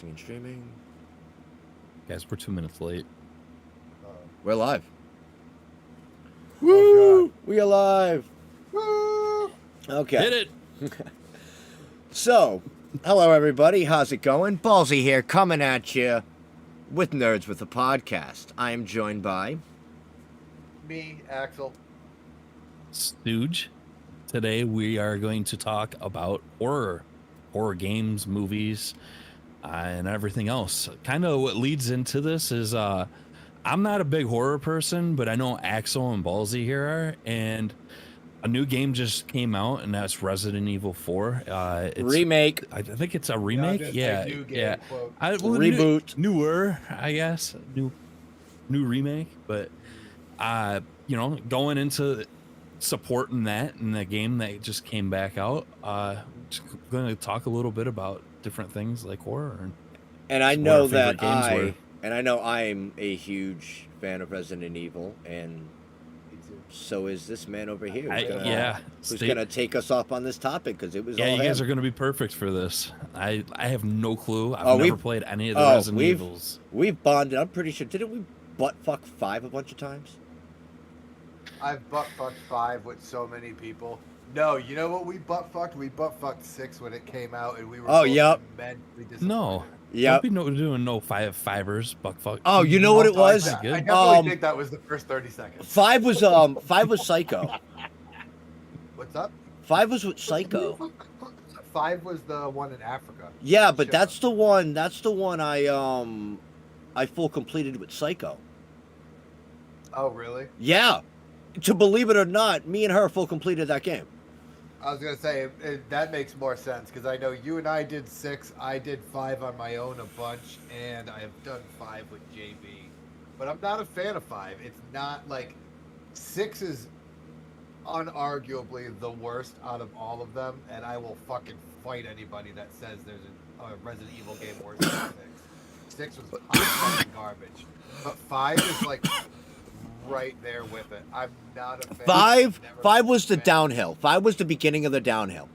Broadcasting and streaming. Guys, we're 2 minutes late. We're live. Oh, God. We alive. Woo! Okay. Hit it! So, hello everybody. How's it going? Ballsy here, coming at you with Nerds with a Podcast. I am joined by Me, Axel. Stooge. Today we are going to talk about horror games, movies, and everything else. Kind of what leads into this is I'm not a big horror person, but I know Axel and Ballsy here are, and a new game just came out, and that's Resident Evil 4. It's, remake. I think it's a remake. Yeah, new game, yeah. quote. Reboot. Newer, I guess. New remake, but going into supporting that in the game that just came back out, just going to talk a little bit about different things like horror And I what know our favorite that games were. I'm a huge fan of Resident Evil, and Me too. so is this man over here. Who's Stay- gonna take us off on this topic because it was yeah, all you guys him. are going to be perfect for this. I have no clue. I've Oh, never we've- played any of the oh, Resident we've- Evils. We've bonded. I'm pretty sure. Didn't we butt fuck 5 a bunch of times? I've butt fucked 5 with so many people. No, you know what we butt fucked? We butt fucked 6 when it came out, and we were Oh, both yep. immensely disappointed. No. Yep. Don't be doing no fivers, buck fuck. Oh, you know what it was? I Good. definitely think that was the first 30 seconds. 5 was Psycho. What's up? 5 was with Psycho. 5 was the one in Africa. Yeah, but Sure. that's the one. That's the one I full completed with Psycho. Oh, really? Yeah, to believe it or not, me and her full completed that game. I was gonna say that makes more sense because I know you and I did 6. I did 5 on my own a bunch, and I have done 5 with JB. But I'm not a fan of 5. It's not like 6 is unarguably the worst out of all of them, and I will fucking fight anybody that says there's a Resident Evil game worse than 6. 6 was hot fucking garbage, but 5 is like right there with it. I'm not a fan. 5 Never 5 was the been a fan. downhill. 5 was the beginning of the downhill.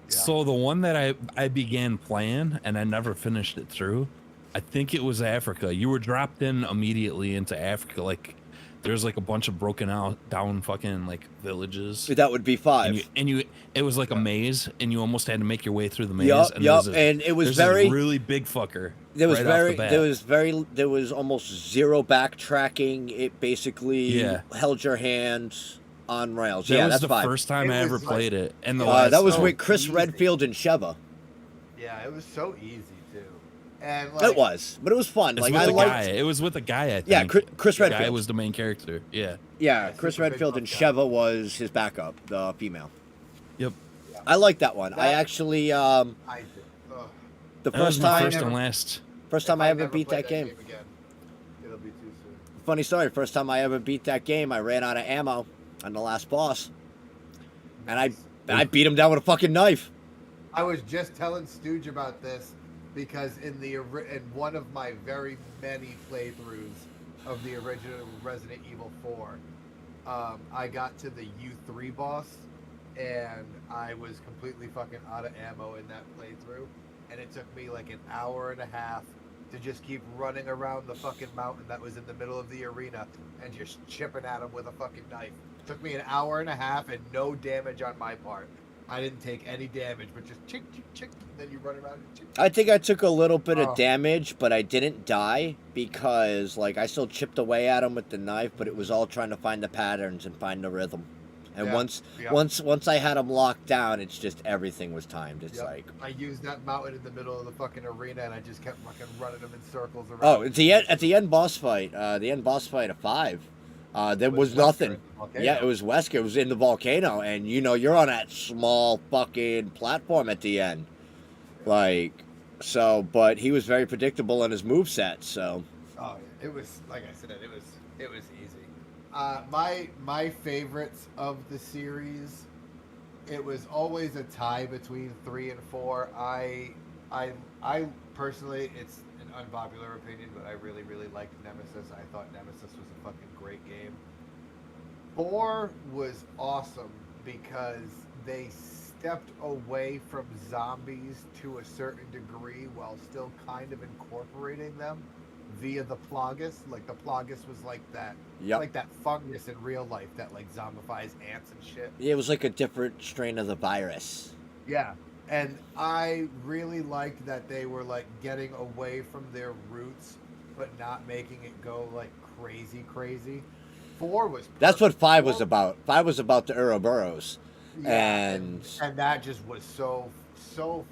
Yeah. So the one that I began playing and I never finished it through, I think it was Africa. You were dropped in immediately into Africa. Like there's like a bunch of broken out down fucking like villages. That would be 5. And you it was like a maze, and you almost had to make your way through the maze. Yup, and yup, there's and it was there's very. this really big fucker. There was right off the very bat. there was almost zero backtracking. It basically Yeah. held your hand on rails. That Yeah, was that's the 5. first time It I ever was, like, played it, and the That was so with Chris easy. Redfield and Sheva. Yeah, it was so easy too, and like, It was, but it was fun. It's Like with I the liked. guy. It was with a guy. I think. Yeah, Chris The guy Redfield. was the main character. Yeah. Yeah, Yeah, Chris super big Redfield buff and guy. Sheva was his backup, the female. Yep. I like that one. I That- actually I did. Ugh. the That was first my time first never- and last. first time If I ever never beat play that game. again, it'll be too soon. Funny story, first time I ever beat that game, I ran out of ammo on the last boss. And I beat him down with a fucking knife. I was just telling Stooge about this because in one of my very many playthroughs of the original Resident Evil 4, I got to the U3 boss, and I was completely fucking out of ammo in that playthrough, and it took me like an hour and a half to just keep running around the fucking mountain that was in the middle of the arena and just chipping at him with a fucking knife. Took me an hour and a half and no damage on my part. I didn't take any damage, but just chick, chick, chick. Then you run around and chick. I think I took a little bit Oh. of damage, but I didn't die because like I still chipped away at him with the knife, but it was all trying to find the patterns and find the rhythm. And Yeah, yeah. once I had him locked down, it's just everything was timed. It's Yep. like I used that mountain in the middle of the fucking arena, and I just kept fucking running them in circles around. oh, at the end boss fight, of 5, there was nothing. Yeah, it was Wesker. It was in the volcano, and you're on that small fucking platform at the end, like so. But he was very predictable in his moveset, so. Oh, yeah. It was like I said, it was easy. My favorites of the series, it was always a tie between 3 and 4. I personally, it's an unpopular opinion, but I really liked Nemesis. I thought Nemesis was a fucking great game. 4 was awesome because they stepped away from zombies to a certain degree while still kind of incorporating them via the Plagas. Like the Plagas was like that, Yep. like that fungus in real life that like zombifies ants and shit. It was like a different strain of the virus. Yeah. And I really liked that they were like getting away from their roots, but not making it go like crazy. 4 was That's what perfect. 5 was 4 about. 5 was about the Ouroboros. Yeah, And that just was so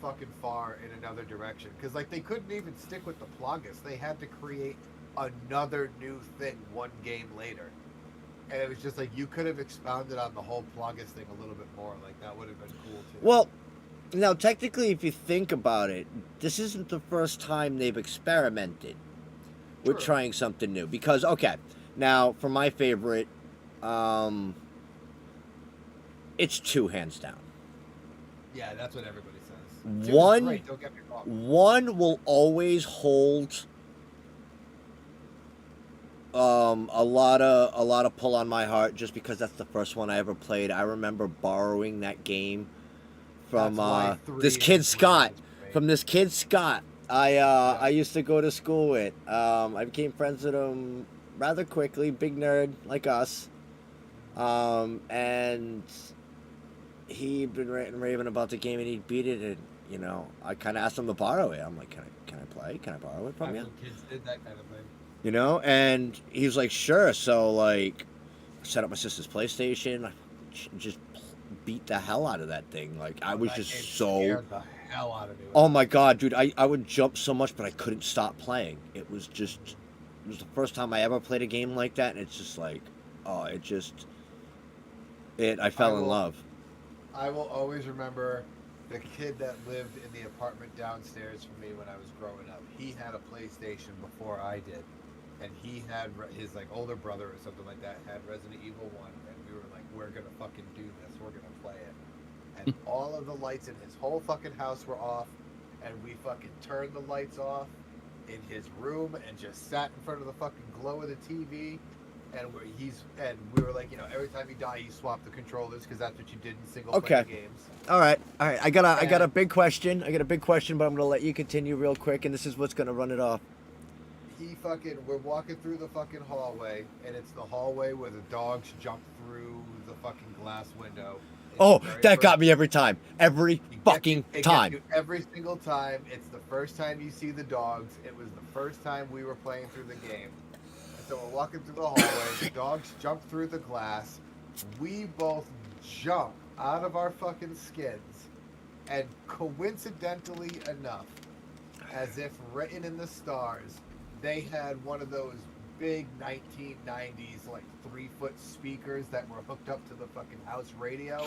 fucking far in another direction because like they couldn't even stick with the Plagas. They had to create another new thing one game later, and it was just like you could have expounded on the whole Plagas thing a little bit more. Like that would have been cool too. well, now technically, if you think about it, this isn't the first time they've experimented with True. trying something new. Because okay, now for my favorite, it's 2 hands down. Yeah, that's what everybody says. 2 is One- great, don't get me wrong. 1 will always hold a lot of pull on my heart just because that's the first one I ever played. I remember borrowing that game from That's why 3 this is kid great. Scott. From this kid Scott. I used to go to school with. I became friends with him rather quickly. Big nerd like us. And he'd been ranting and raving about the game and he'd beat it, and you know, I kind of asked him to borrow it. I'm like, can I play? Can I borrow it from you? Back when kids did that kind of thing. You know, and he was like, sure. So like, I set up my sister's PlayStation. I just beat the hell out of that thing. Like I was That just game so. scared the hell out of me. Oh my god, dude! I would jump so much, but I couldn't stop playing. It was the first time I ever played a game like that, and it's just like, oh, I fell in love. I will always remember the kid that lived in the apartment downstairs from me when I was growing up. He had a PlayStation before I did, and he had his like older brother or something like that had Resident Evil 1, and we were like, we're gonna fucking do this. We're gonna play it. And all of the lights in his whole fucking house were off, and we fucking turned the lights off in his room and just sat in front of the fucking glow of the TV. And we were like, you know, every time you die, you swap the controllers because that's what you did in single player games. All right. I got a big question. But I'm gonna let you continue real quick, and this is what's gonna run it off. We're walking through the fucking hallway, and it's the hallway where the dogs jump through the fucking glass window. Oh, that got me every time. Every fucking time. Gets you every single time. It's the first time you see the dogs. It was the first time we were playing through the game. So we're walking through the hallway, the dogs jump through the glass, we both jump out of our fucking skins, and coincidentally enough, as if written in the stars, they had one of those big 1990s, like 3-foot speakers that were hooked up to the fucking house radio,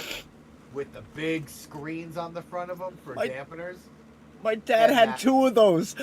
with the big screens on the front of them for dampeners. My dad had 2 of those.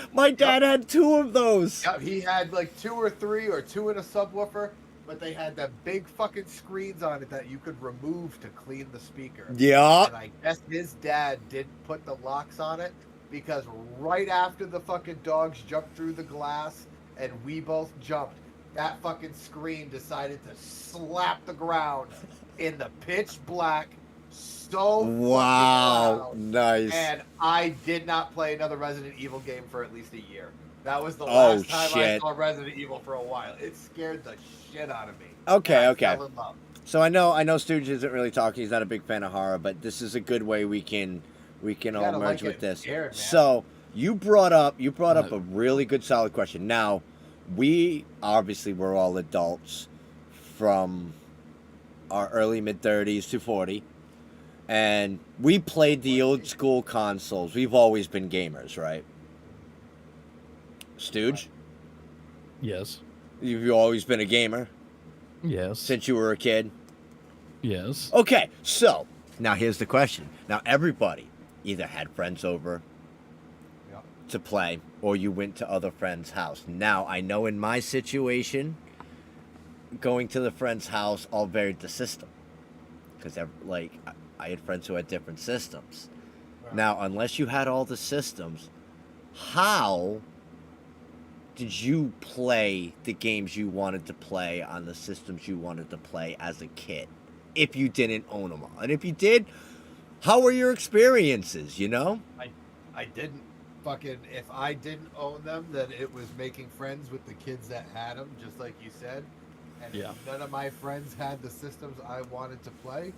Yep, he had like 2 or 3 or 2 in a subwoofer, but they had the big fucking screens on it that you could remove to clean the speaker. Yeah. And I guess his dad didn't put the locks on it because right after the fucking dogs jumped through the glass and we both jumped, that fucking screen decided to slap the ground in the pitch black. So wow, fucking loud. nice. And I did not play another Resident Evil game for at least a year. That was the last time I saw Resident Evil for a while. It scared the shit out of me. Okay. I fell in love. So I know Stooge isn't really talking. He's not a big fan of horror, but this is a good way we can all merge with this. Scared, So you brought up a really good solid question. Now, we obviously were all adults from our early mid-30s to 40. And we played the old school consoles. We've always been gamers, right? Stooge? Yes. You've always been a gamer? Yes. Since you were a kid? Yes. Okay, so now here's the question. Now everybody either had friends over to play or you went to other friends' house. Now I know in my situation, going to the friend's house all varied the system. Because I had friends who had different systems. Right. Now, unless you had all the systems, how did you play the games you wanted to play on the systems you wanted to play as a kid? If you didn't own them all. And if you did, how were your experiences? You know? I didn't fucking, if I didn't own them, then it was making friends with the kids that had them, just like you said. And Yeah. if none of my friends had the systems I wanted to play,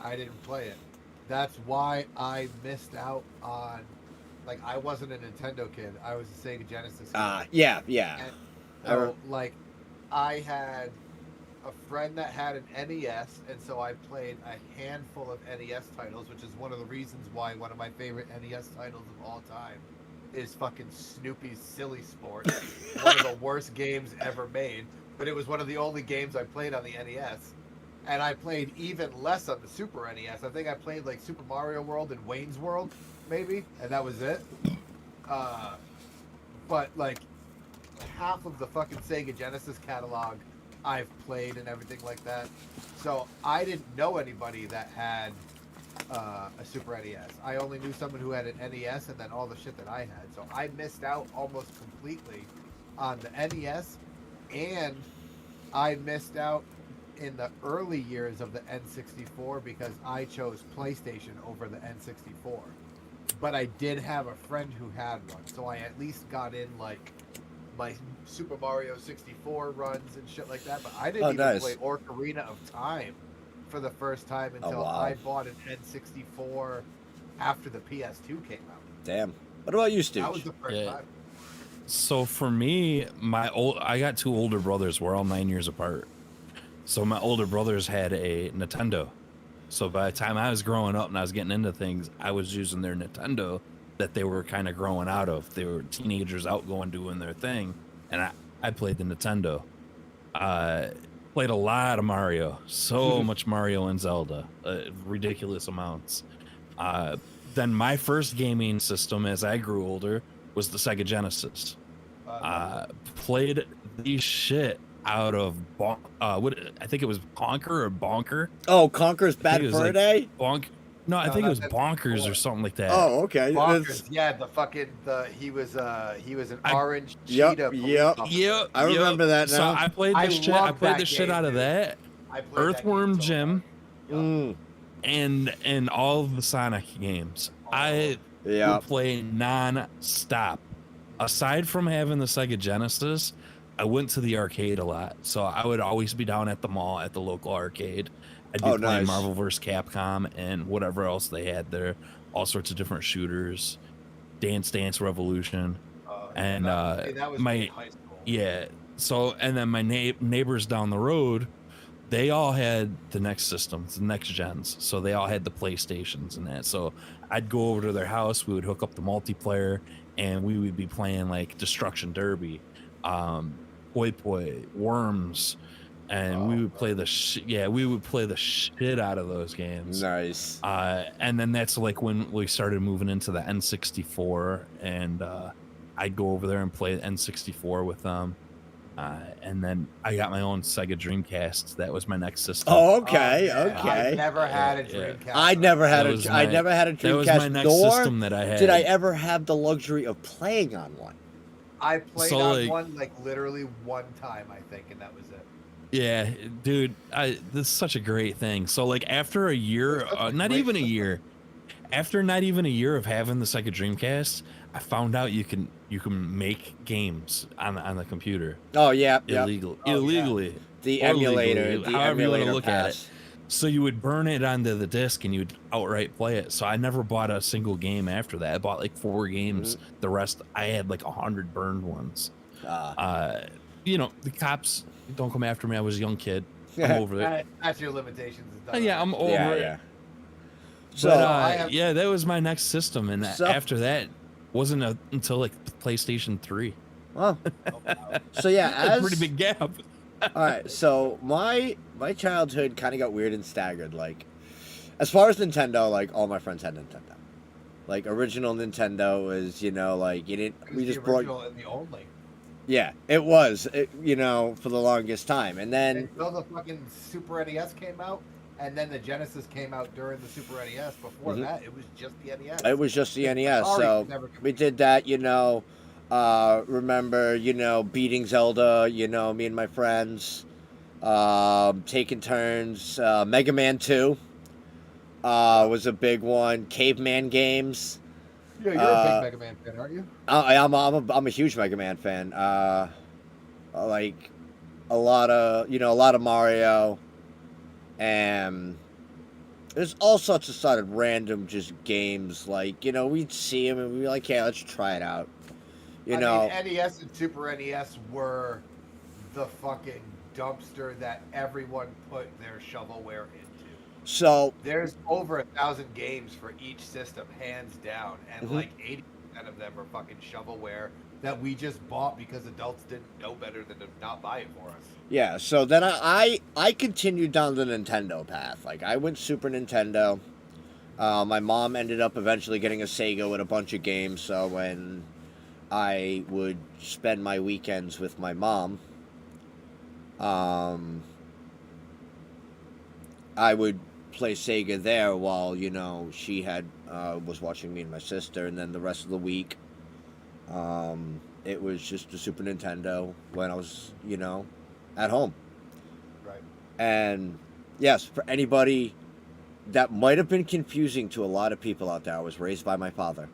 I didn't play it. That's why I missed out on, like, I wasn't a Nintendo kid. I was a Sega Genesis kid. Yeah. And so, like, I had a friend that had an NES, and so I played a handful of NES titles, which is one of the reasons why one of my favorite NES titles of all time is fucking Snoopy's Silly Sport. One of the worst games ever made, but it was one of the only games I played on the NES. And I played even less on the Super NES. I think I played like Super Mario World and Wayne's World, maybe, and that was it. But like half of the fucking Sega Genesis catalog I've played and everything like that. So I didn't know anybody that had a Super NES. I only knew someone who had an NES and then all the shit that I had. So I missed out almost completely on the NES, and I missed out in the early years of the N64 because I chose PlayStation over the N64. But I did have a friend who had one, so I at least got in like my Super Mario 64 runs and shit like that. But I didn't even play Ocarina of Time for the first time until I bought an N64 after the PS2 came out. Damn. What about you, Stu? That was the first time. So for me, I got two older brothers. We're all 9 years apart. So my older brothers had a Nintendo. So by the time I was growing up and I was getting into things, I was using their Nintendo that they were kind of growing out of. They were teenagers out going doing their thing, and I played the Nintendo. Played a lot of Mario, so much Mario and Zelda, ridiculous amounts. Then my first gaming system as I grew older was the Sega Genesis. Played the shit out of what I think it was Conker or Bonker. Oh, Conker's Bad Fur Day? No, I think it was Bonkers or something like that. Oh, okay. Bonkers. Yeah, he was an orange cheetah. Yep. I remember that now. So I played the shit out of that. Earthworm Jim. And all of the Sonic games. I would play non-stop. Aside from having the Sega Genesis, I went to the arcade a lot. So I would always be down at the mall at the local arcade. I'd be playing Marvel vs. Capcom and whatever else they had there. All sorts of different shooters. Dance Dance Revolution. And that was my high school. Yeah. So, and then my neighbors down the road, they all had the next systems, the next gens. So they all had the PlayStations and that. So I'd go over to their house. We would hook up the multiplayer and we would be playing like Destruction Derby, Poi Poi, Worms, and we would play the shit out of those games. Nice. And then that's like when we started moving into the N64, and I'd go over there and play N64 with them. And then I got my own Sega Dreamcast. That was my next system. Oh, okay. I never had a Dreamcast. I never had a Dreamcast. That was my next system that I had. Did I ever have the luxury of playing on one? I played on one like literally one time, I think, and that was it. Yeah, dude, this is such a great thing. So like after a year, not even a year of having the Sega Dreamcast, I found out you can make games on the computer. Oh yeah, illegally. Yeah. The emulator, however you want to look at it. So you would burn it onto the disc and you'd outright play it. So I never bought a single game after that. I bought like 4 games. The rest, I had like 100 burned ones. You know, the cops don't come after me. I was a young kid. I'm over it. That's your limitations. Yeah, I'm over it. Yeah. So that was my next system, and after that wasn't until like PlayStation 3. Well, so yeah, a pretty big gap. All right, so my childhood kind of got weird and staggered. Like, as far as Nintendo, like all my friends had Nintendo. Like original Nintendo was, like you didn't. We just brought. And the only. Yeah, it was. For the longest time, and then until the fucking Super NES came out, and then the Genesis came out during the Super NES. Before that, it was just the NES. It was just the NES. So we did that. Remember, beating Zelda. Me and my friends, taking turns. Mega Man 2. was a big one. Caveman games. Yeah, you're a big Mega Man fan, aren't you? I'm a huge Mega Man fan. Like a lot of Mario, and there's all sorts of sort of random just games. Like we'd see them and we'd be like, yeah, let's try it out. I mean, NES and Super NES were the fucking dumpster that everyone put their shovelware into. So there's over 1,000 games for each system, hands down, and like 80% of them are fucking shovelware that we just bought because adults didn't know better than to not buy it for us. Yeah, so then I continued down the Nintendo path. Like I went Super Nintendo. My mom ended up eventually getting a Sega with a bunch of games. So when I would spend my weekends with my mom, I would play Sega there while she had was watching me and my sister, and then the rest of the week, it was just the Super Nintendo when I was at home. Right. And yes, for anybody that might have been confusing to a lot of people out there, I was raised by my father.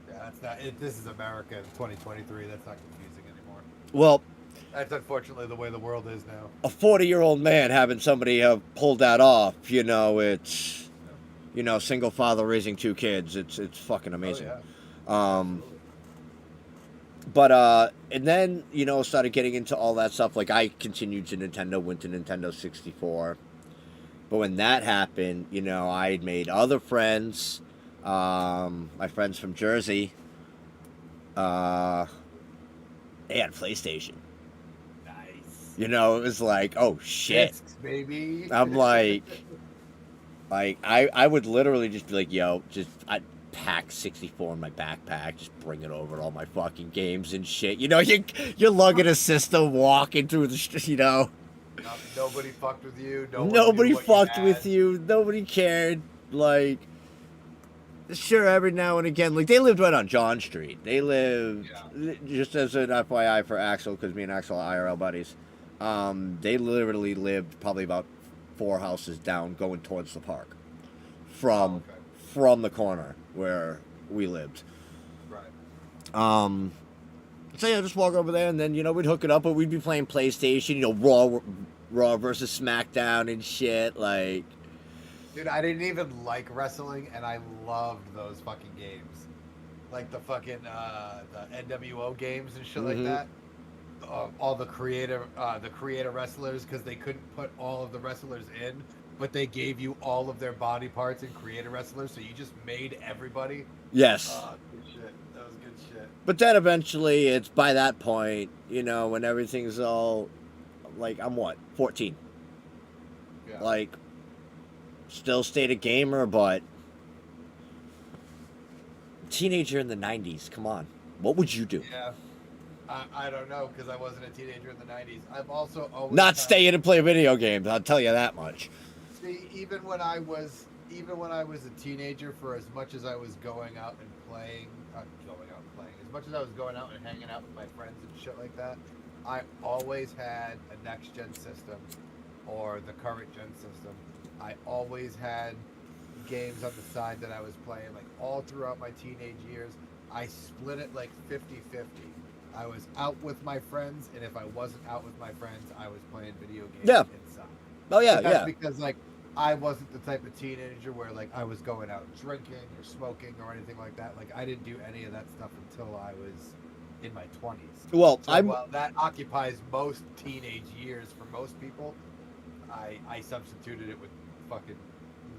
Yeah, that's not. This is America in 2023. That's not confusing anymore. Well, that's unfortunately the way the world is now. A 40-year-old man having somebody have pulled that off, it's single father raising 2 kids. It's fucking amazing. Oh, yeah. But and then started getting into all that stuff. Like I continued to Nintendo, went to Nintendo 64. But when that happened, I had made other friends. My friends from Jersey, they had a PlayStation. Nice. It was like, oh shit, Discs, baby. I'm like I would literally just be like, yo, I'd pack 64 in my backpack, just bring it over to all my fucking games and shit. You're lugging a system, walking through the, Nobody fucked with you. Nobody fucked with you. Nobody cared. Like, sure, every now and again, like they lived right on John Street. They lived just as an FYI for Axel, because me and Axel are IRL buddies. They literally lived probably about 4 houses down, going towards the park, from the corner where we lived. Right. So yeah, just walk over there, and then we'd hook it up, but we'd be playing PlayStation, Raw versus SmackDown and shit. Like, dude, I didn't even like wrestling, and I loved those fucking games, like the fucking the NWO games and shit like that. All the creator wrestlers, because they couldn't put all of the wrestlers in, but they gave you all of their body parts in creator wrestlers, so you just made everybody. Yes. Good shit. That was good shit. But then eventually, it's by that point, when everything's all, like, I'm 14. Yeah. Like, still stayed a gamer, but teenager in the 90s, come on. What would you do? Yeah. I don't know, because I wasn't a teenager in the 90s. I've also always not stay in and play video games, I'll tell you that much. See, even when I was a teenager, for as much as I was going out and playing, as much as I was going out and hanging out with my friends and shit like that, I always had a next gen system or the current gen system. I always had games on the side that I was playing, like all throughout my teenage years. I split it like 50-50. I was out with my friends, and if I wasn't out with my friends, I was playing video games inside. Oh yeah, but that's because like I wasn't the type of teenager where like I was going out drinking or smoking or anything like that. Like I didn't do any of that stuff until I was in my 20s. Well, so while that occupies most teenage years for most people, I substituted it with fucking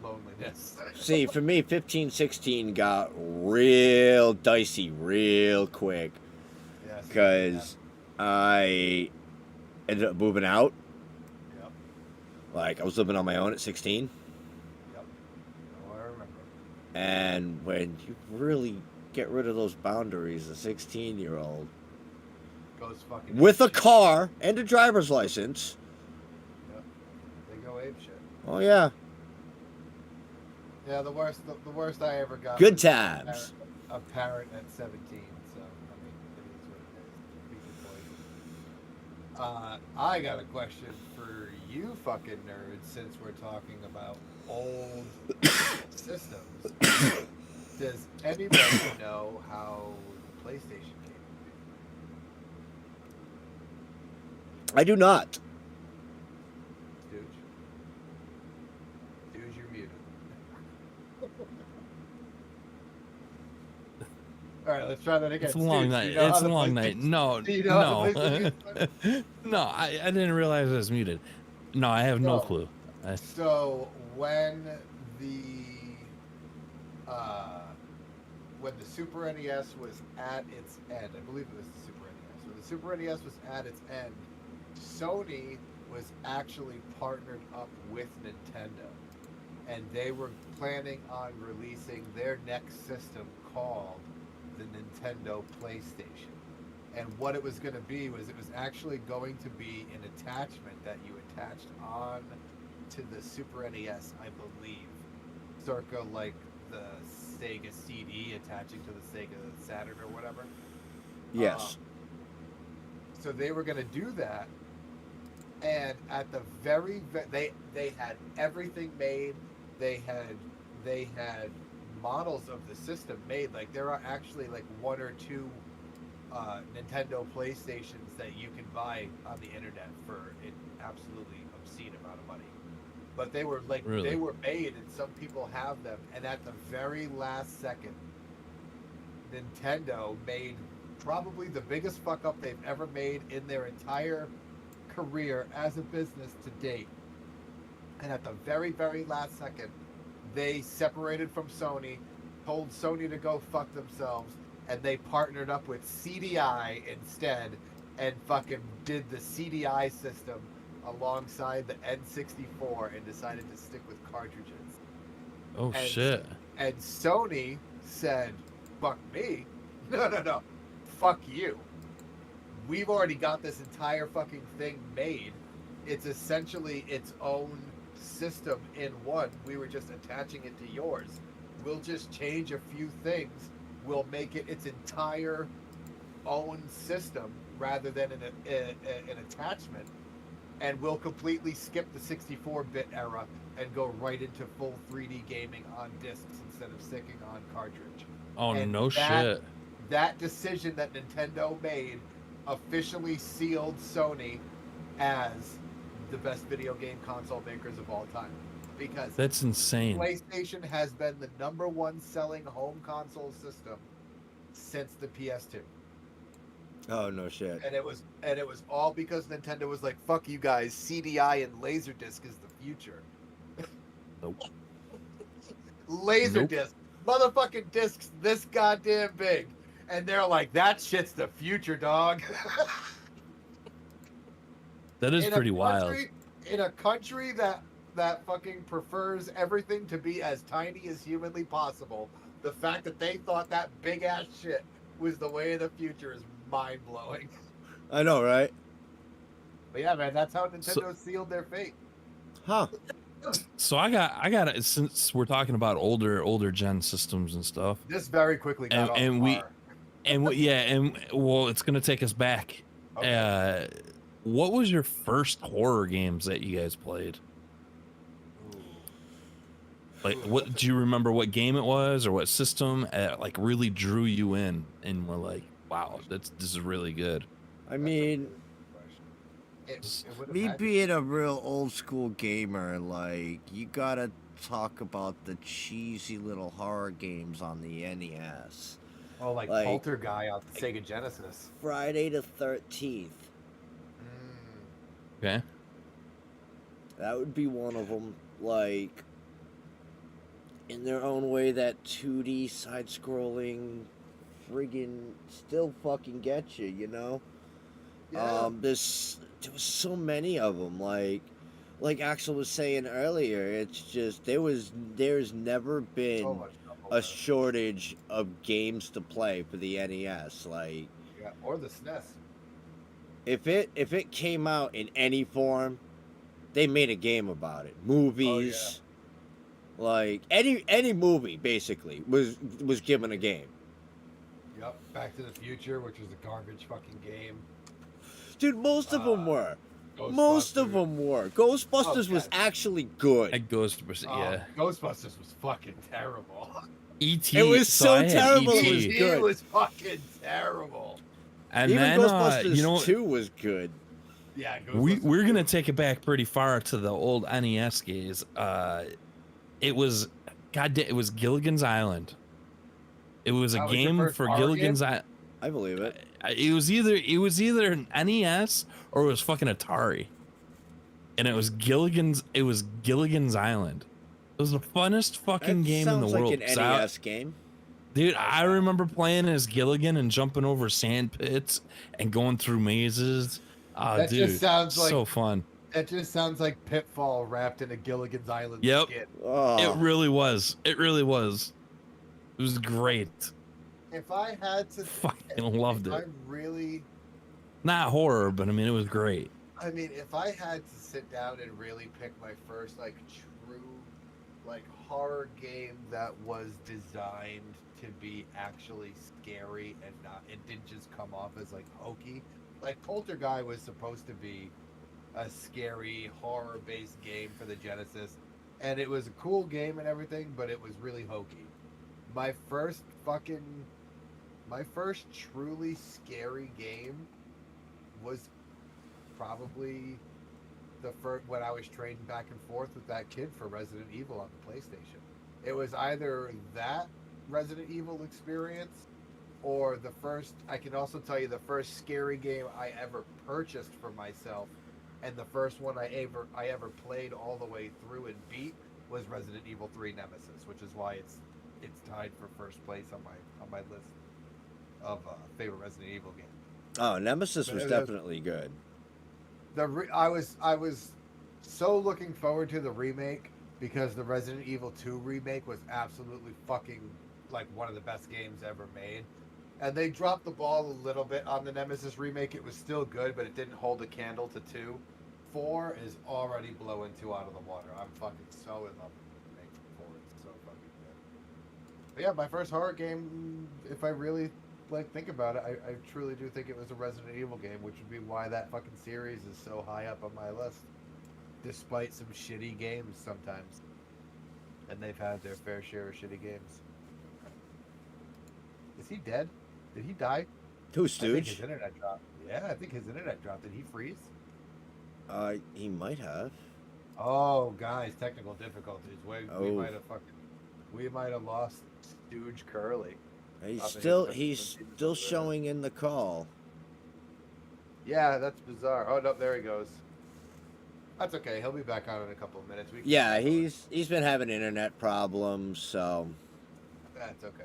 loneliness. See, for me, 15, 16 got real dicey real quick. Because I ended up moving out. Yep. Like, I was living on my own at 16. Yep. Oh, I remember. And when you really get rid of those boundaries, a 16-year-old goes fucking with a car and a driver's license. Yep. They go ape shit. Oh, yeah. Yeah, the worst I ever got. Good times. A parent at 17. So, I mean, it is what it is. Beat the poison. I got a question for you fucking nerds, since we're talking about old systems. Does anybody know how the PlayStation came? I do not. Stooge? Stooge, you're muted. All right, let's try that again. It's a long Stooge, night. do you know It's how a the long night. PlayStation- No, do you know how the no, PlayStation- no. I didn't realize it was muted. No, I have no No. clue. So when the Super NES was at its end, I believe it was the Super NES. When the Super NES was at its end, Sony was actually partnered up with Nintendo, and they were planning on releasing their next system called the Nintendo PlayStation. And what it was going to be was it was actually going to be an attachment that you attached on to the Super NES, I believe, circa like the Sega CD attaching to the Sega Saturn or whatever. Yes. So they were going to do that, and at the they had everything made. They had models of the system made. Like there are actually like one or two Nintendo PlayStations that you can buy on the internet for an absolutely obscene amount of money. But they were like Really? they were made, and some people have them. And at the very last second, Nintendo made probably the biggest fuck up they've ever made in their entire career as a business to date. And at the very, very last second, they separated from Sony, told Sony to go fuck themselves, and they partnered up with CDI instead and fucking did the CDI system alongside the N64 and decided to stick with cartridges. Oh And- shit. And Sony said, fuck me. No. Fuck you. We've already got this entire fucking thing made. It's essentially its own system in one. We were just attaching it to yours. We'll just change a few things. We'll make it its entire own system rather than an attachment. And we'll completely skip the 64-bit era and go right into full 3D gaming on discs instead of sticking on cartridge. Oh and no shit. That decision that Nintendo made officially sealed Sony as the best video game console makers of all time. Because That's insane. PlayStation has been the #1 selling home console system since the PS2. Oh no shit. And it was all because Nintendo was like, fuck you guys, CDI and Laserdisc is the future. Nope. Laserdisc. Motherfucking discs this goddamn big. And they're like, that shit's the future, dog. That is pretty wild. In a country that fucking prefers everything to be as tiny as humanly possible, the fact that they thought that big ass shit was the way of the future is mind blowing. I know, right? But yeah, man, that's how Nintendo sealed their fate. Huh. So I got since we're talking about older gen systems and stuff. This very quickly got off and the we bar. and well, it's gonna take us back. Okay. What was your first horror games that you guys played? Like, what do you remember? What game it was, or what system? Like, really drew you in, and were like, "Wow, this is really good." I mean, It would've me had to- being a real old school gamer, like, you gotta talk about the cheesy little horror games on the NES. like like- Poltergeist on Sega Genesis. Friday the 13th. Okay. That would be one of them. Like, in their own way, that 2D side-scrolling friggin' still fucking gets you, you know? Yeah. There was so many of them. Like Axel was saying earlier, it's just there's never been So much stuff over a there. shortage of games to play for the NES. Like, Yeah, or the SNES. if it came out in any form, they made a game about it. Movies, like any movie basically was given a game. Yep. Back to the Future, which was a garbage fucking game. Dude, most of them were. Most of them were. Ghostbusters was Okay. actually good. At Ghostbusters, yeah. Ghostbusters was fucking terrible. E.T. It was so I had terrible, it E.T.. was E.T. good. was fucking terrible. And Even then, Ghostbusters you know, 2 was good. Yeah, we're gonna take it back pretty far to the old NES days. It was it was Gilligan's Island. It was a That was your game first for horror Gilligan's game? Island. I believe it. It was either an NES or it was fucking Atari. And it was Gilligan's Island. It was the funnest fucking That game in the sounds world. like an 'Cause NES game. Dude, I remember playing as Gilligan and jumping over sand pits and going through mazes. That Dude, just sounds like so fun. That just sounds like Pitfall wrapped in a Gilligan's Island Yep. skin. Oh, It really was. It really was. It was great. If I had to, Fucking loved if it. I really, Not horror, but I mean, it was great. I mean, if I had to sit down and really pick my first like true, like horror game that was designed to be actually scary and not, it didn't just come off as like hokey. Like Poltergeist was supposed to be a scary horror-based game for the Genesis, and it was a cool game and everything, but it was really hokey. My first truly scary game was probably the first when I was trading back and forth with that kid for Resident Evil on the PlayStation. It was either that Resident Evil experience or the first. I can also tell you the first scary game I ever purchased for myself, and the first one I ever played all the way through and beat was Resident Evil 3 Nemesis, which is why it's tied for first place on my list of favorite Resident Evil games. Oh, Nemesis But was it- definitely good. I was so looking forward to the remake because the Resident Evil 2 remake was absolutely fucking like one of the best games ever made. And they dropped the ball a little bit on the Nemesis remake. It was still good, but it didn't hold a candle to 2. 4 is already blowing 2 out of the water. I'm fucking so in love with the remake for 4. It's so fucking good. But yeah, my first horror game, if I really think about it, I truly do think it was a Resident Evil game, which would be why that fucking series is so high up on my list, despite some shitty games sometimes. And they've had their fair share of shitty games. Is he dead? Did he die? Who, I think his Stooge? internet dropped. Yeah, I think his internet dropped. Did he freeze? He might have. Oh, guys, technical difficulties. We Oh. might have lost Stooge Curly. He's Up still in his- he's still showing in the call. Yeah, that's bizarre. Oh no, there he goes. That's okay. He'll be back on in a couple of minutes. We can Yeah, keep going. he's been having internet problems, so That's okay.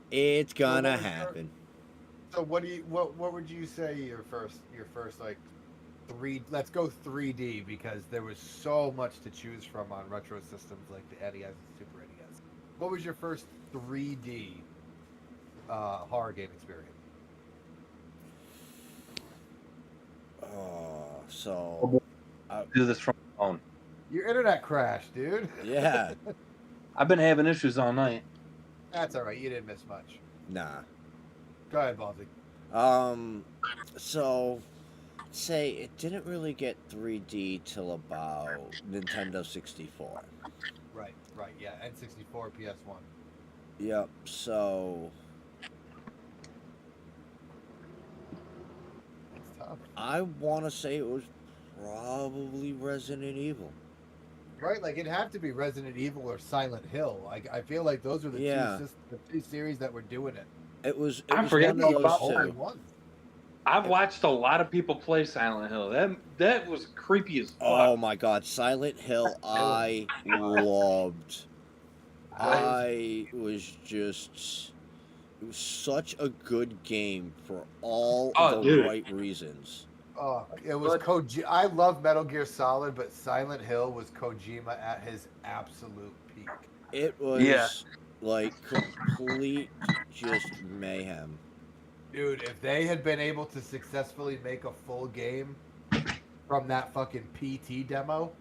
it's gonna what was your- happen. So what would you say your first like 3? Let's go 3D because there was so much to choose from on retro systems like the NES and Super NES. What was your first 3D horror game experience? Oh, so Do this from my phone. Your internet crashed, dude. yeah, I've been having issues all night. That's all right. You didn't miss much. nah. Go ahead, Baltic. So say it didn't really get 3D till about Nintendo 64. Right, yeah. N64, PS1. Yep. So It's tough. I want to say it was probably Resident Evil. Right, like it'd have to be Resident Evil or Silent Hill. I feel like those are the Yeah. the two series that were doing it. It was. It I was forget one of those about Only two. one. I've watched a lot of people play Silent Hill. That was creepy as fuck. Oh my God, Silent Hill! I loved. I was just. It was such a good game for all Oh, the dude. right reasons. It was Kojima. I love Metal Gear Solid, but Silent Hill was Kojima at his absolute peak. It was Yeah. like complete just mayhem. Dude, if they had been able to successfully make a full game from that fucking PT demo,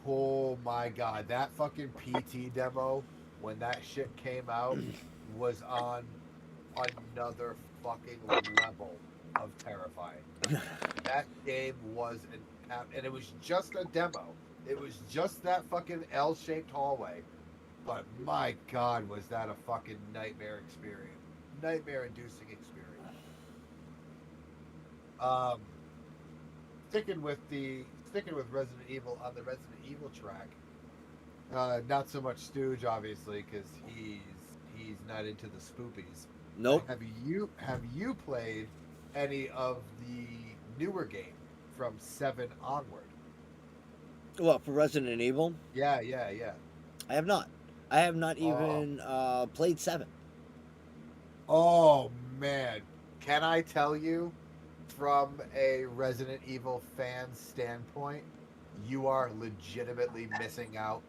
oh my God, that fucking PT demo, when that shit came out, was on another fucking level. of terrifying. That game was and it was just a demo. It was just that fucking L-shaped hallway. But my God, was that a fucking nightmare experience? Nightmare-inducing experience. Sticking with Resident Evil on the Resident Evil track. Not so much Stooge, obviously, because he's not into the spoopies. Nope. Have you played any of the newer game from 7 onward? What, for Resident Evil? Yeah. I have not. I have not even played 7. Oh man, can I tell you, from a Resident Evil fan standpoint, you are legitimately missing out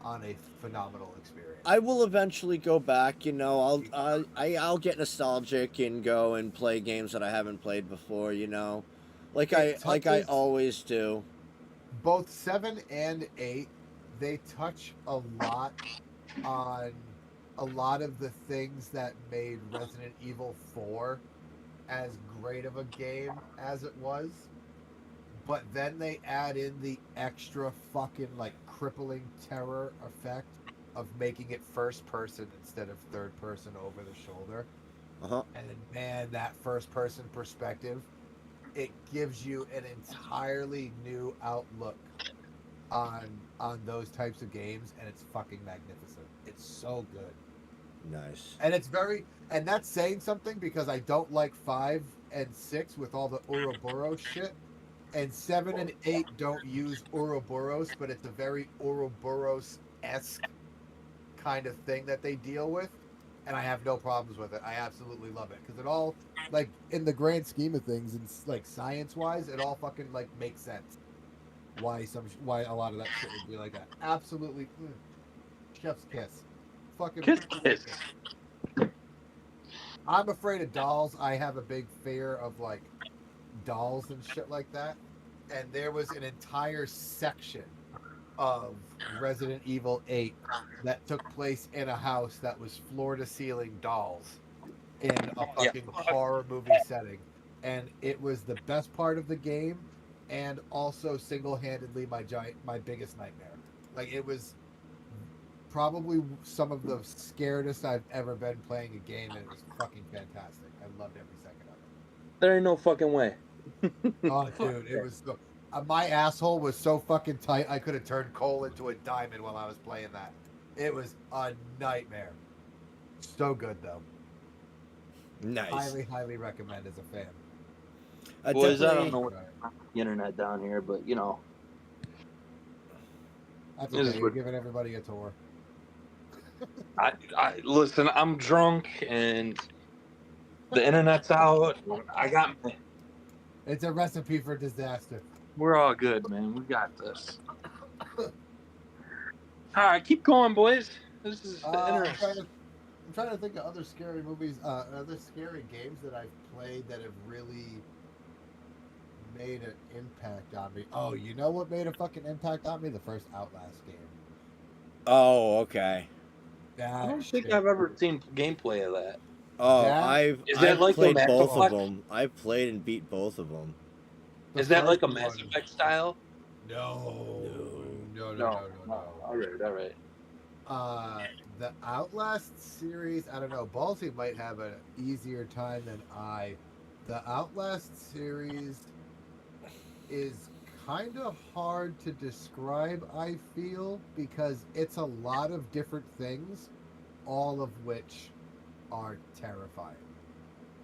on a phenomenal experience. I will eventually go back. You know, I'll get nostalgic and go and play games that I haven't played before. You know, like I always do. Both 7 and 8, they touch a lot on a lot of the things that made Resident Evil 4 as great of a game as it was. But then they add in the extra fucking like crippling terror effect of making it first person instead of third person over the shoulder. And man, that first person perspective, it gives you an entirely new outlook on those types of games, and it's fucking magnificent. It's so good. Nice. And that's saying something, because I don't like 5 and 6 with all the Ouroboros shit, and 7 and 8 don't use Ouroboros, but it's a very Ouroboros-esque kind of thing that they deal with, and I have no problems with it. I absolutely love it, because it all, like, in the grand scheme of things, and like science-wise, it all fucking like makes sense. Why a lot of that shit would be like that? Absolutely, chef's kiss. Fucking Kiss. I'm afraid of dolls. I have a big fear of like dolls and shit like that. And there was an entire section of Resident Evil 8 that took place in a house that was floor to ceiling dolls in a fucking horror movie setting. And it was the best part of the game, and also single-handedly my biggest nightmare. Like, it was probably some of the scaredest I've ever been playing a game, and it was fucking fantastic. I loved every second of it. There ain't no fucking way. Oh, dude, it was so... my asshole was so fucking tight, I could have turned coal into a diamond while I was playing that. It was a nightmare. So good, though. Nice. Highly, highly recommend as a fan. Boys, I don't know what the internet down here, but you know. That's okay. We're giving everybody a tour. I listen. I'm drunk and the internet's out. I got me. It's a recipe for disaster. We're all good, man. We got this. All right, keep going, boys. This is interesting. I'm trying to think of other scary movies, other scary games that I've played that have really made an impact on me. Oh, you know what made a fucking impact on me? The first Outlast game. Oh, okay. I don't think I've ever seen gameplay of that. Oh, That- I've like played a Mass both of Effect? them. I've played and beat both of them. Is that like a Mass Effect style? No. All right. The Outlast series, I don't know. Ballsy might have an easier time than I. The Outlast series is kind of hard to describe, I feel, because it's a lot of different things, all of which are terrifying.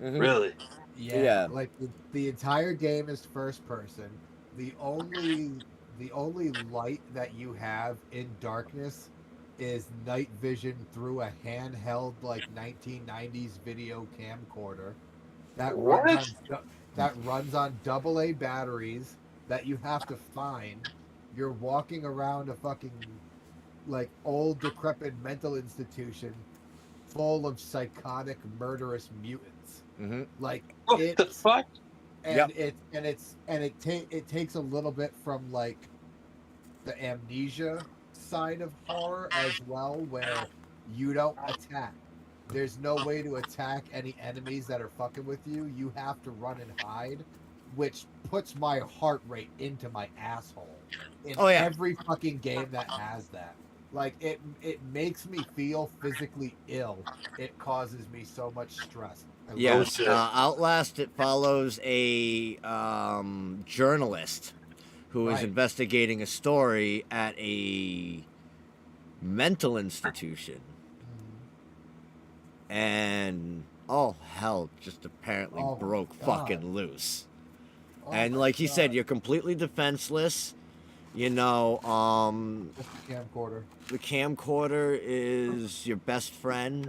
Really? Yeah. Like the entire game is first person. The only light that you have in darkness is night vision through a handheld like 1990s video camcorder that runs on AA batteries that you have to find. You're walking around a fucking like old decrepit mental institution full of psychotic murderous mutants. Like, What the fuck? And it takes a little bit from like the Amnesia side of horror as well, where you don't attack. There's no way to attack any enemies that are fucking with you. You have to run and hide, which puts my heart rate into my asshole in Oh, yeah. every fucking game that has that. Like it makes me feel physically ill. It causes me so much stress. I love Yes, it. Outlast, it follows a journalist who is Right. investigating a story at a mental institution. And, oh, hell, just apparently Oh my broke God. fucking loose. Oh And my like you said, God. you're completely defenseless. You know, Just a camcorder. the camcorder is your best friend.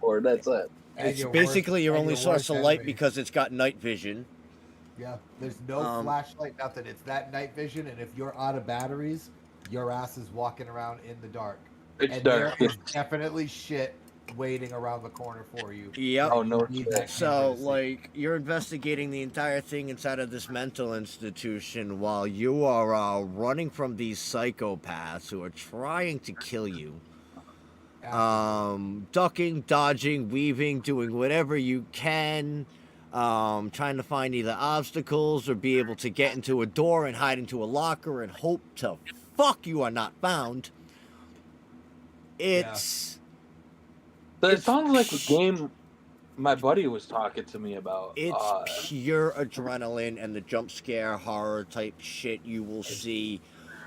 Or that's it. And It's your basically worst- your and only your source worst of light enemy. because it's got night vision. Yeah, there's no flashlight, nothing. It's that night vision, and if you're out of batteries, your ass is walking around in the dark. It's And dark. there is definitely shit waiting around the corner for you. Yep. Oh, no You need shit. that So, camera to see. like, you're investigating the entire thing inside of this mental institution while you are running from these psychopaths who are trying to kill you. Ducking, dodging, weaving, doing whatever you can, trying to find either obstacles or be able to get into a door and hide into a locker and hope to fuck you are not found. It's It sounds like a game my buddy was talking to me about. it's pure adrenaline, and the jump scare horror type shit you will see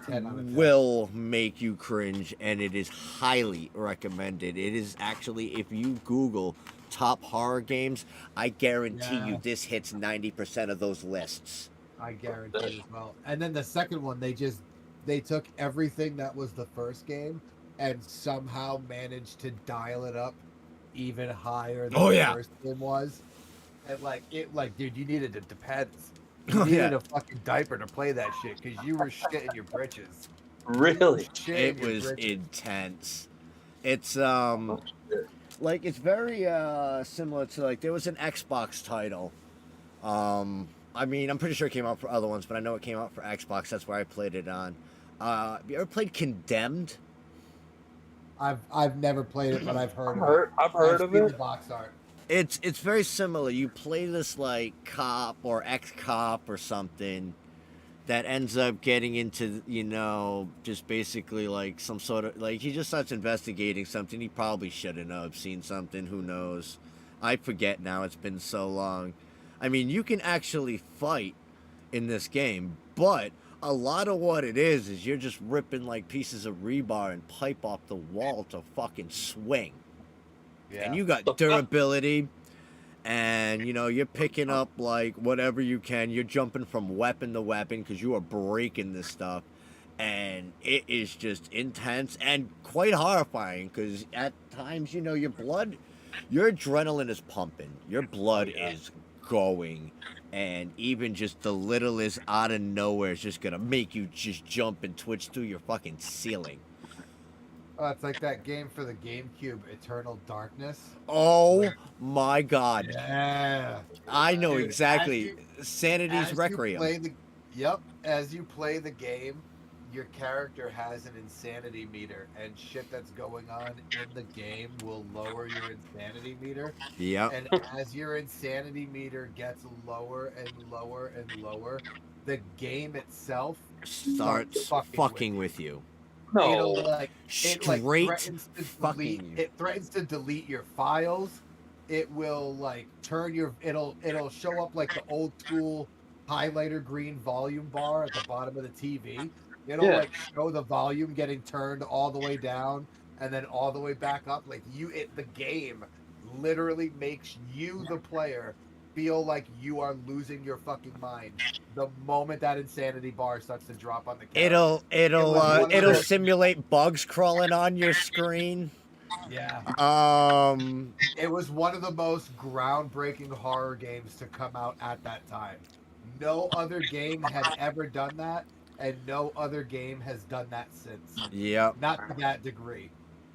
10 out of 10. will make you cringe, and it is highly recommended. It is actually, if you Google top horror games, I guarantee you Yeah. this hits 90% of those lists. I guarantee as well. And then the second one, they took everything that was the first game and somehow managed to dial it up even higher than Oh, the yeah. first game was. And dude, you needed it depends. Oh, You needed yeah. a fucking diaper to play that shit because you were shitting your britches. Really? Shitting It your was britches. intense. It's shit. like it's very similar to, like, there was an Xbox title. I mean, I'm pretty sure it came out for other ones, but I know it came out for Xbox. That's where I played it on. Have you ever played Condemned? I've never played it, but I've heard of it. I've heard of seen it. the box art. It's very similar. You play this like cop or ex-cop or something that ends up getting into, you know, just basically like some sort of, like, he just starts investigating something. He probably shouldn't have seen something. Who knows? I forget now. It's been so long. I mean, you can actually fight in this game, but a lot of what it is you're just ripping like pieces of rebar and pipe off the wall to fucking swing. Yeah. And you got durability, and you know you're picking up like whatever you can. You're jumping from weapon to weapon because you are breaking this stuff, and it is just intense and quite horrifying because at times, you know, your adrenaline is pumping, your blood is going, and even just the littlest out of nowhere is just gonna make you just jump and twitch through your fucking ceiling. Oh, it's like that game for the GameCube, Eternal Darkness. Oh my god. Yeah. I know Dude, exactly. Sanity's As you Requiem. play as you play the game, your character has an insanity meter, and shit that's going on in the game will lower your insanity meter. Yep. And as your insanity meter gets lower and lower and lower, the game itself Starts fucking with you. No. it'll like Straight threatens to fucking delete, you. it threatens to delete your files. It will like turn your it'll show up like the old school highlighter green volume bar at the bottom of the TV. It'll Yeah. like show the volume getting turned all the way down and then all the way back up. Like the game literally makes you, the player, feel like you are losing your fucking mind the moment that insanity bar starts to drop on the camera. It'll simulate bugs crawling on your screen. Yeah. Um It was one of the most groundbreaking horror games to come out at that time. No other game had ever done that, and no other game has done that since. Yep. Not to that degree.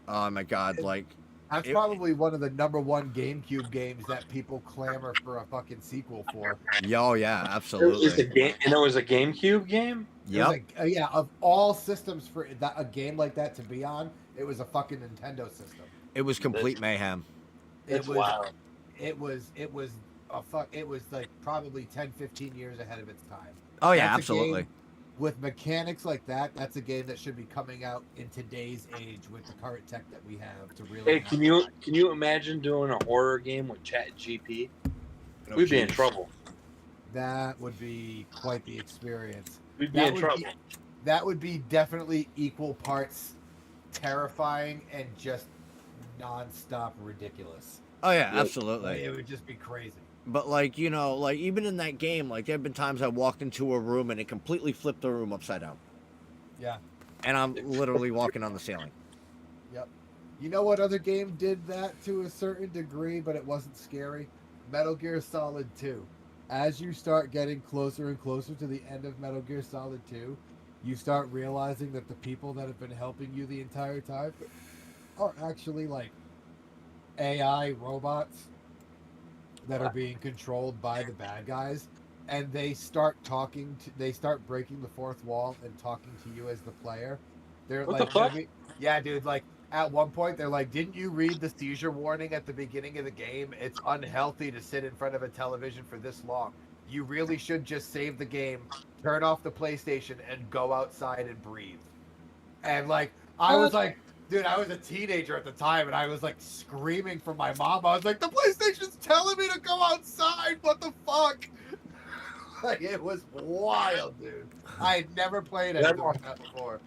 Oh my god, like That's probably one of the =1 GameCube games that people clamor for a fucking sequel for. yo, yeah, It was a absolutely. game, and it was a GameCube game. It was Yep. yeah, of all systems for a game like that to be on, it was a fucking Nintendo system. It was complete mayhem. It's was wild. it was it was like probably 10, 15 years ahead of its time. Oh yeah, That's a absolutely. game with mechanics like that. That's a game that should be coming out in today's age with the current tech that we have to really. Hey, can you imagine doing a horror game with ChatGPT? Oh, We'd be in jeez. trouble. That would be quite the experience. We'd be in trouble. That would be definitely equal parts terrifying and just nonstop ridiculous. Oh yeah, Yeah. absolutely. It would just be crazy. But like, you know, like even in that game, like there have been times I walked into a room and it completely flipped the room upside down. Yeah. And I'm literally walking on the ceiling. Yep. You know what other game did that to a certain degree, but it wasn't scary? Metal Gear Solid 2. As you start getting closer and closer to the end of Metal Gear Solid 2, you start realizing that the people that have been helping you the entire time are actually like AI robots that are being controlled by the bad guys, and they start breaking the fourth wall and talking to you as the player. They're What like, the fuck? yeah, dude, like at one point they're like, didn't you read the seizure warning at the beginning of the game? It's unhealthy to sit in front of a television for this long. You really should just save the game, turn off the PlayStation, and go outside and breathe. And like, I was like, dude, I was a teenager at the time, and I was like screaming for my mom. I was like, the PlayStation's telling me to go outside. What the fuck? Like, it was wild, dude. I had never played anything like that before.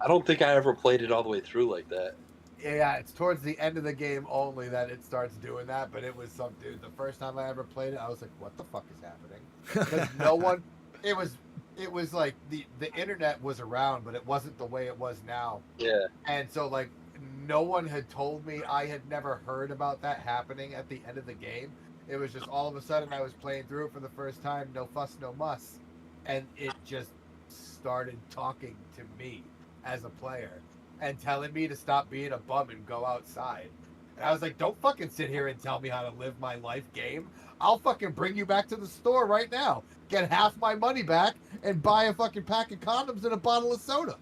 I don't think I ever played it all the way through like that. Yeah, it's towards the end of the game only that it starts doing that, but it was some dude. The first time I ever played it, I was like, what the fuck is happening? Because no one, it was like the internet was around, but it wasn't the way it was now. Yeah. And so like no one had told me. I had never heard about that happening at the end of the game. It was just all of a sudden I was playing through it for the first time, no fuss, no muss. And it just started talking to me as a player and telling me to stop being a bum and go outside. And I was like, don't fucking sit here and tell me how to live my life, game. I'll fucking bring you back to the store right now. Get half my money back and buy a fucking pack of condoms and a bottle of soda.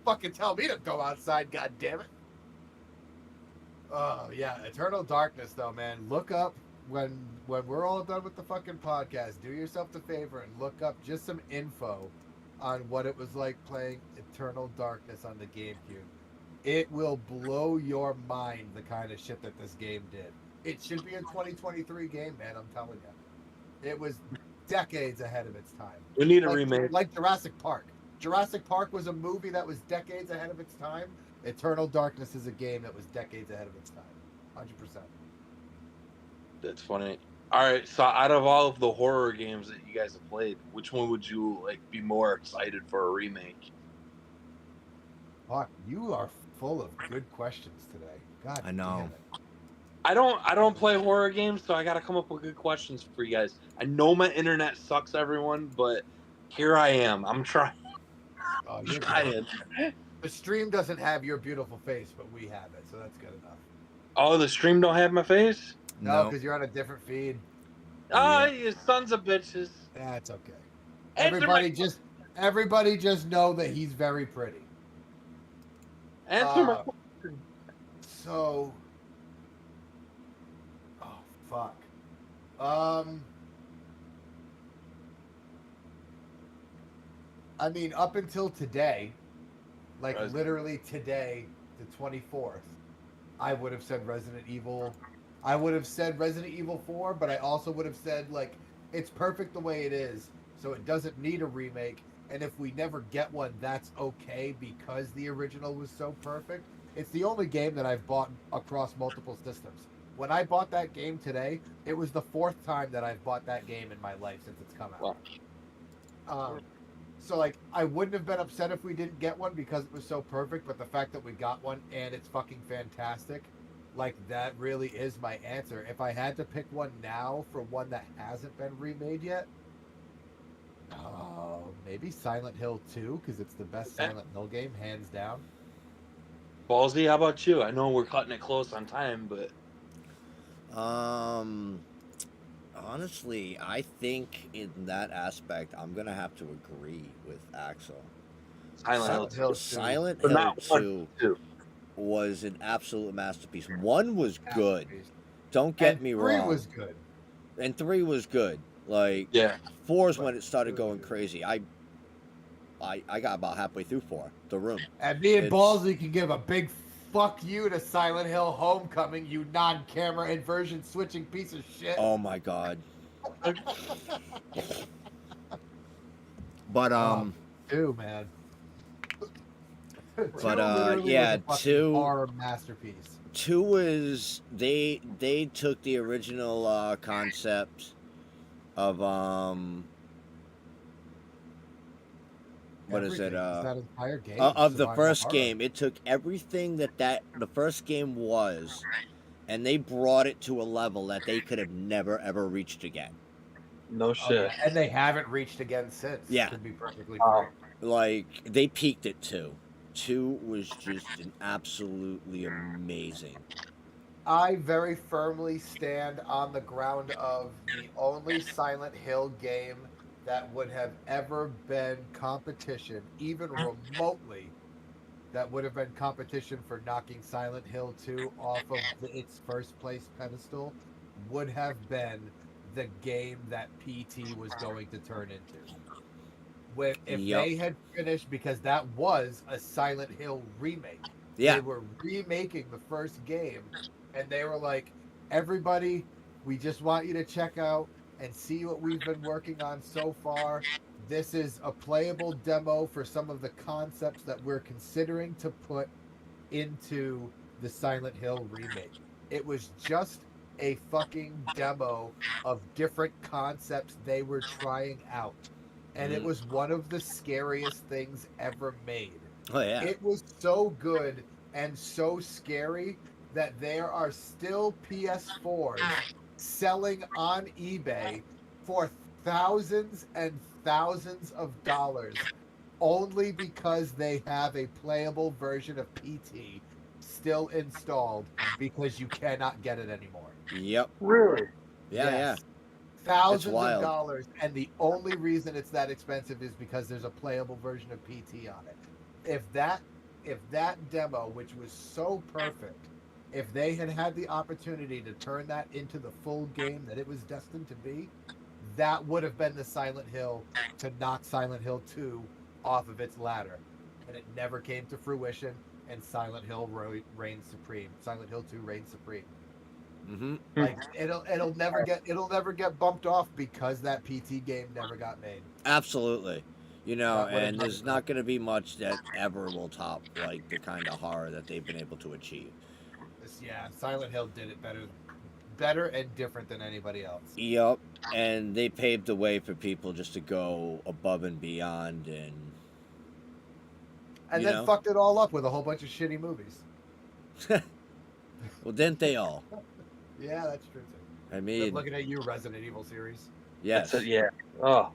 Fucking tell me to go outside, god damn it. Oh yeah, Eternal Darkness though, man. Look up when we're all done with the fucking podcast, do yourself the favor and look up just some info on what it was like playing Eternal Darkness on the GameCube. It will blow your mind the kind of shit that this game did. It should be a 2023 game, man, I'm telling you. It was decades ahead of its time. We need a Like- remake. Like Jurassic Park. Jurassic Park was a movie that was decades ahead of its time. Eternal Darkness is a game that was decades ahead of its time. 100%. That's funny. All right, so out of all of the horror games that you guys have played, which one would you like be more excited for a remake? Fuck, you are full of good questions today. God I know. damn it. I don't play horror games, so I got to come up with good questions for you guys. I know my internet sucks, everyone, but here I am. I'm trying. Oh, I'm you're good. trying. The stream doesn't have your beautiful face, but we have it, so that's good enough. Oh, the stream don't have my face? No, No. because you're on a different feed. Ah, Yeah. you sons of bitches. That's okay. Answer Everybody just know that he's very pretty. Answer my So, oh fuck. I mean, up until today, like Resident- literally today, the 24th, I would have said Resident Evil. I would have said Resident Evil 4, but I also would have said like it's perfect the way it is, so it doesn't need a remake. And if we never get one, that's okay because the original was so perfect. It's the only game that I've bought across multiple systems. When I bought that game today, it was the 4th time that I've bought that game in my life since it's come out. Wow. So like I wouldn't have been upset if we didn't get one because it was so perfect, but the fact that we got one and it's fucking fantastic, like that really is my answer. If I had to pick one now for one that hasn't been remade yet, maybe Silent Hill 2 because it's the best Silent Hill game, hands down. Ballsy, how about you? I know we're cutting it close on time, but Honestly, I think in that aspect, I'm gonna have to agree with Axel. Silent Hill Silent Hill 2. Silent But Hill not 2. 2. was an absolute masterpiece. 1 was good. Masterpiece. Don't get And me 3 wrong. was good. And 3 was good. Like Yeah. 4 is when it started Really going good. crazy. I got about halfway through 4, The Room. And me and It's- Ballsy can give a big fuck you to Silent Hill Homecoming, you non-camera inversion switching piece of shit. Oh my god. But Two, man. But, Two literally yeah, was a fucking 2 horror masterpiece. 2 was they took the original concept of what is it? Everything. That entire game Of the survival first horror. game. It took everything that the first game was, and they brought it to a level that they could have never ever reached again. No Oh, shit. yeah. And they haven't reached again since. Yeah. To be perfectly Wow. frank. Like they peaked at 2. 2 was just an absolutely amazing. I very firmly stand on the ground of the only Silent Hill game that would have ever been competition, even remotely, that would have been competition for knocking Silent Hill 2 off of its first place pedestal, would have been the game that PT was going to turn into. If Yup. they had finished, because that was a Silent Hill remake. Yeah. They were remaking the first game, and they were like, everybody, we just want you to check out and see what we've been working on so far. This is a playable demo for some of the concepts that we're considering to put into the Silent Hill remake. It was just a fucking demo of different concepts they were trying out. And it was one of the scariest things ever made. Oh yeah. It was so good and so scary that there are still PS4s selling on eBay for thousands and thousands of dollars only because they have a playable version of PT still installed because you cannot get it anymore. Yep. Really? Yeah, Yes. Thousands of wild. dollars, and the only reason it's that expensive is because there's a playable version of PT on it. If that demo, which was so perfect, if they had had the opportunity to turn that into the full game that it was destined to be, that would have been the Silent Hill to knock Silent Hill 2 off of its ladder. And it never came to fruition, and Silent Hill reigned supreme. Silent Hill 2 reigned supreme. Mm-hmm. Like it'll never get bumped off because that PT game never got made. Absolutely. You know, That would've and there's been- not going to be much that ever will top like the kind of horror that they've been able to achieve. Yeah, Silent Hill did it better and different than anybody else. Yep, and they paved the way for people just to go above and beyond, and And You then know? fucked it all up with a whole bunch of shitty movies. well, didn't they all? Yeah, that's true too. I But mean, looking at you, Resident Evil series. yes. That's it, yeah. Oh. Oh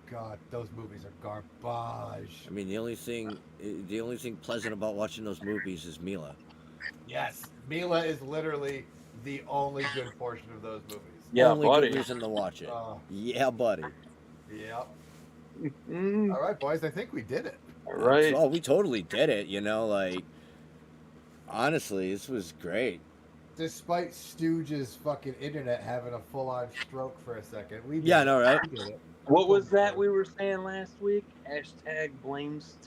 God, those movies are garbage. I mean, the only thing pleasant about watching those movies is Mila. Yes, Mila is literally the only good portion of those movies. Yeah, only buddy. good reason to watch it. Oh, Yeah, buddy. yeah. Mm, All right, boys, I think we did it. right. Oh, we totally did it. You know, like honestly, this was great. Despite Stooge's fucking internet having a full-on stroke for a second, we did Yeah, I it. know, right? We did it. What was that we were saying last week? Hashtag blames.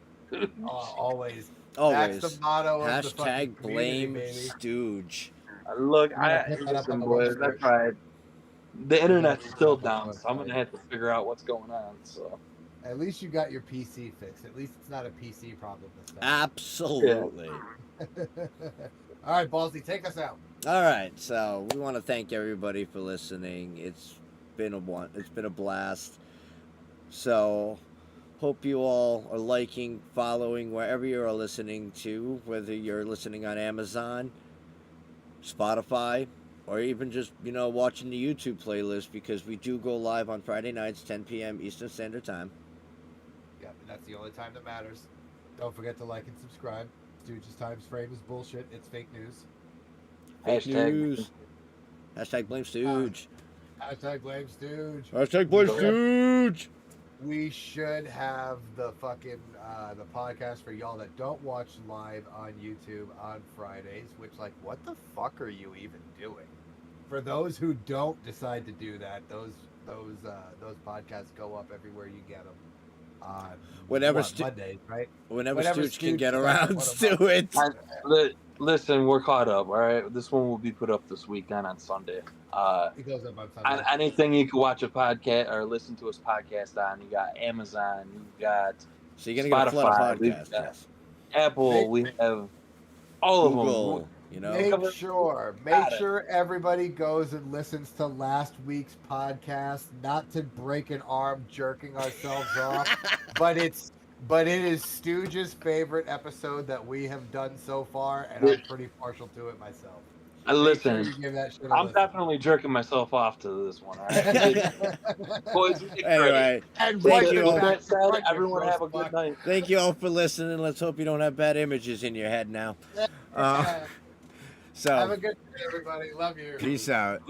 Always. Always. That's the motto of the fucking Hashtag community, blame baby. Stooge. Look, I'm gonna put that up on listen, the boys, website. that's right. The internet's Yeah, still put that on down, the so I'm gonna website. have to figure out what's going on. So At least you got your PC fixed. At least it's not a PC problem this time. Absolutely. All right, Ballsy, take us out. All right, so we want to thank everybody for listening. It's been a blast. So, hope you all are liking, following wherever you are listening to, whether you're listening on Amazon, Spotify, or even just, watching the YouTube playlist, because we do go live on Friday nights, 10 p.m. Eastern Standard Time. Yeah, and that's the only time that matters. Don't forget to like and subscribe. Stooge's Times Frame is bullshit. It's fake news. Fake Hashtag- news. Hashtag blame Stooge. Hashtag blame Stooge. Hashtag blame Go ahead. Stooge. we should have the fucking the podcast for y'all that don't watch live on YouTube on Fridays. Which, like, what the fuck are you even doing? For those who don't decide to do that, those podcasts go up everywhere you get them. On Whenever Mondays, right? Whenever Whenever Stooge can Stooge get decides around to put 'em to it. Listen, we're caught up. All right, this one will be put up this weekend on Sunday. It goes up on Sunday. Anything you can watch a podcast or listen to a podcast on. You got Amazon. You got So you're gonna get a flood Spotify, of we've podcasts. got Yes. Apple. We have all of Google. them. You know. Make sure Got it. everybody goes and listens to last week's podcast. Not to break an arm jerking ourselves off, but it is Stooge's favorite episode that we have done so far, and I'm pretty partial to it myself. Listen, Make sure you give that shit a I'm listen. definitely jerking myself off to this one. All right? Boys, we did great. Anyway, And Thank right you back all. to That said, fucking everyone gross have a good fuck. night. thank you all for listening. Let's hope you don't have bad images in your head now. Have So, a good day, everybody. Love you. peace out.